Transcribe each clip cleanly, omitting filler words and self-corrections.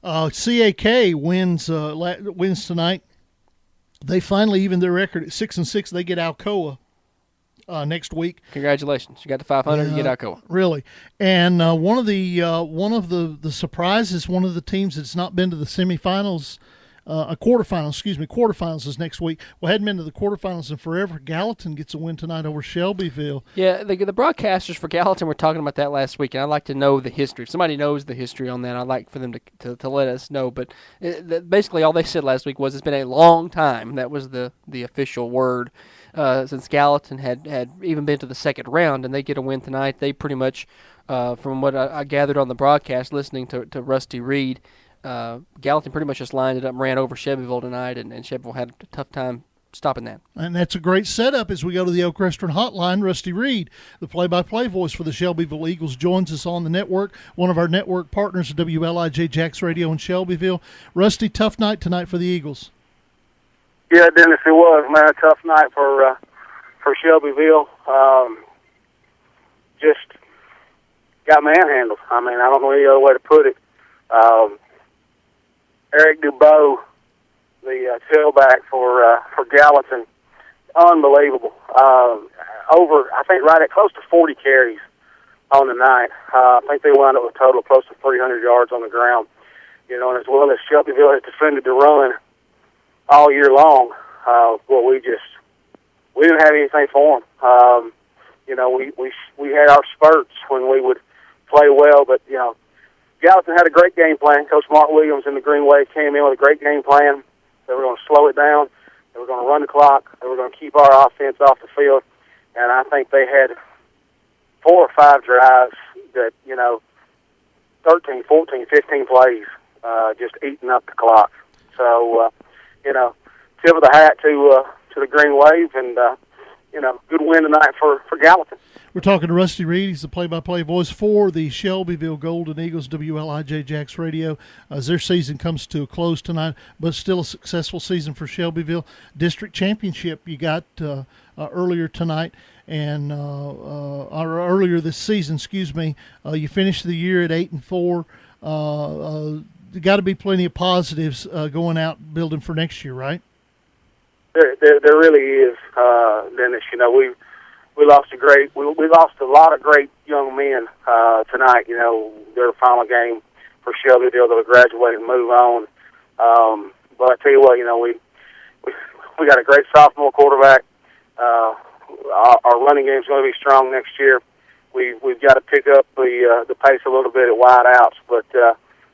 CAK wins tonight. They finally even their record at 6-6. They get Alcoa next week. Congratulations! You got the 500. You get Alcoa. Really, and one of the surprises. One of the teams that's not been to the semifinals. Quarterfinals is next week. Well, hadn't been to the quarterfinals in forever. Gallatin gets a win tonight over Shelbyville. Yeah, the broadcasters for Gallatin were talking about that last week, and I'd like to know the history. If somebody knows the history on that, I'd like for them to let us know. But basically all they said last week was it's been a long time. That was the official word since Gallatin had even been to the second round, and they get a win tonight. They pretty much, from what I gathered on the broadcast listening to Rusty Reed, Gallatin pretty much just lined it up and ran over Shelbyville tonight, and Shelbyville had a tough time stopping that. And that's a great setup as we go to the Oak Restaurant Hotline. Rusty Reed, the play-by-play voice for the Shelbyville Eagles, joins us on the network, one of our network partners at WLIJ Jax Radio in Shelbyville. Rusty, tough night tonight for the Eagles. Yeah, Dennis, it was, man, a tough night for Shelbyville. Just got manhandled. I mean, I don't know any other way to put it. Eric Dubois, the tailback for Gallatin, unbelievable. I think right at close to 40 carries on the night. I think they wound up with a total of close to 300 yards on the ground. You know, and as well as Shelbyville has defended the run all year long, we didn't have anything for them. You know, we had our spurts when we would play well, but you know, Gallatin had a great game plan. Coach Mark Williams and the Green Wave came in with a great game plan. They were going to slow it down. They were going to run the clock. They were going to keep our offense off the field. And I think they had 4 or 5 drives that, you know, 13, 14, 15 plays, just eating up the clock. So, you know, tip of the hat to the Green Wave, and, you know, good win tonight for Gallatin. We're talking to Rusty Reed. He's the play-by-play voice for the Shelbyville Golden Eagles, WLIJ Jax Radio, as their season comes to a close tonight, but still a successful season for Shelbyville. District championship you got earlier tonight, and or earlier this season, you finished the year at 8-4. There got to be plenty of positives going out building for next year, right? There really is, Dennis. You know, we lost a lot of great young men tonight. You know, their final game for Shelbyville, they'll graduate and move on. But I tell you what, you know, we got a great sophomore quarterback. Our running game is going to be strong next year. We've got to pick up the pace a little bit at wide outs, but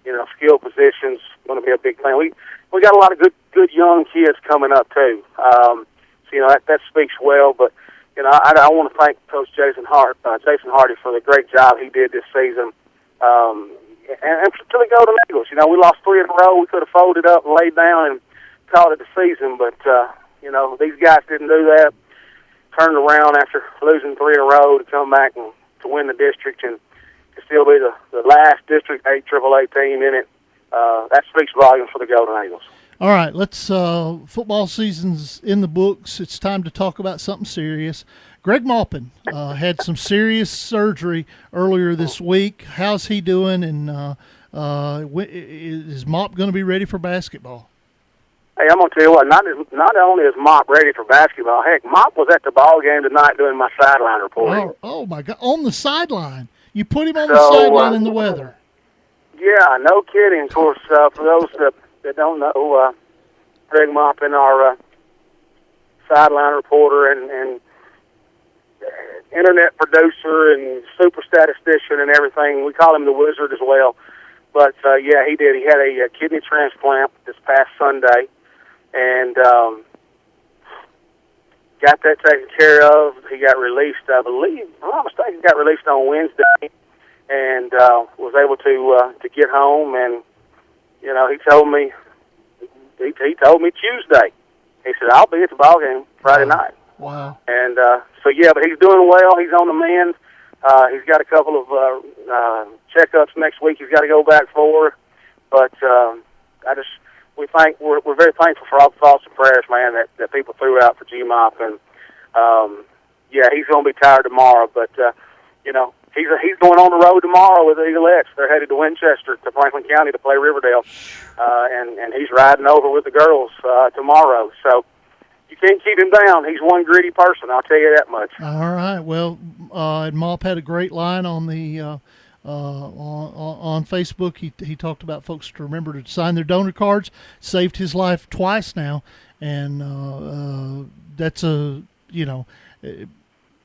you know, skill positions going to be a big thing. We got a lot of good young kids coming up too. So you know, that speaks well. But you know, I want to thank Coach Jason Hardy for the great job he did this season. And to the Golden Eagles, you know, we lost 3 in a row. We could have folded up and laid down and called it the season, but you know, these guys didn't do that. Turned around after losing 3 in a row to come back and to win the district and to still be the last District 8 AAA team in it. That speaks volumes for the Golden Eagles. All right, let's football season's in the books. It's time to talk about something serious. Greg Maupin had some serious surgery earlier this week. How's he doing, and is Mop going to be ready for basketball? Hey, I'm going to tell you what, not only is Mop ready for basketball, heck, Mop was at the ball game tonight doing my sideline reporting. Oh my God, on the sideline. You put him on the sideline in the weather. Yeah, no kidding. Of course, for those that don't know, Greg Maupin, our sideline reporter and internet producer and super statistician and everything. We call him the Wizard as well. But, yeah, he did. He had a kidney transplant this past Sunday and got that taken care of. He got released, I believe, if I'm not mistaken, got released on Wednesday and was able to get home. And, you know, he told me Tuesday. He said, I'll be at the ball game Friday night. Wow. And so, yeah, but he's doing well. He's on the mend. He's got a couple of checkups next week he's got to go back for. But we're very thankful for all the thoughts and prayers, man, that people threw out for G-Mop. And, yeah, he's going to be tired tomorrow. But, you know, he's going on the road tomorrow with the Eaglettes. They're headed to Winchester, to Franklin County, to play Riverdale, and he's riding over with the girls tomorrow. So you can't keep him down. He's one gritty person, I'll tell you that much. All right. Well, Mop had a great line on the on Facebook. He talked about folks to remember to sign their donor cards. Saved his life twice now, and that's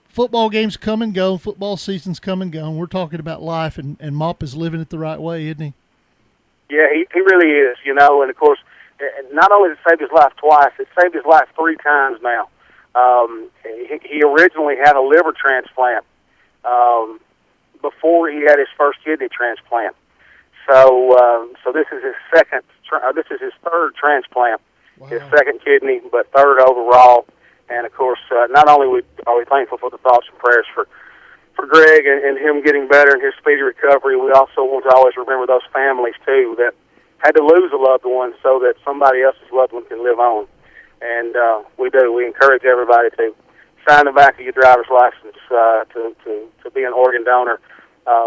football games come and go. Football seasons come and go. And we're talking about life, and Mop is living it the right way, isn't he? Yeah, he really is. And of course, not only did it save his life twice, it saved his life 3 times now. He originally had a liver transplant before he had his first kidney transplant. So this is his second. This is his 3rd transplant. Wow. His 2nd kidney, but 3rd overall. And of course, not only are we thankful for the thoughts and prayers for Greg and him getting better and his speedy recovery, we also want to always remember those families too that had to lose a loved one so that somebody else's loved one can live on. And we do. We encourage everybody to sign the back of your driver's license to be an organ donor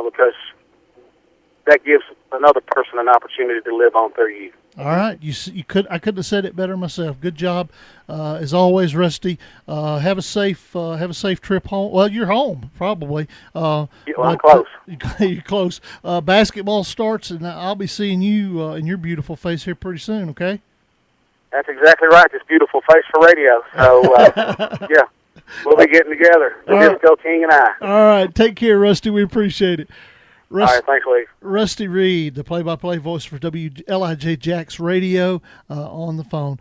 because that gives another person an opportunity to live on through you. All right, I couldn't have said it better myself. Good job, as always, Rusty. Have a safe trip home. Well, you're home probably. I'm close. You're close. Basketball starts, and I'll be seeing you in your beautiful face here pretty soon. Okay. That's exactly right. This beautiful face for radio. So yeah, we'll be getting together. The Disco King and I. All right, take care, Rusty. We appreciate it. All right, thanks, Lee. Rusty Reed, the play-by-play voice for WLIJ Jacks Radio, on the phone.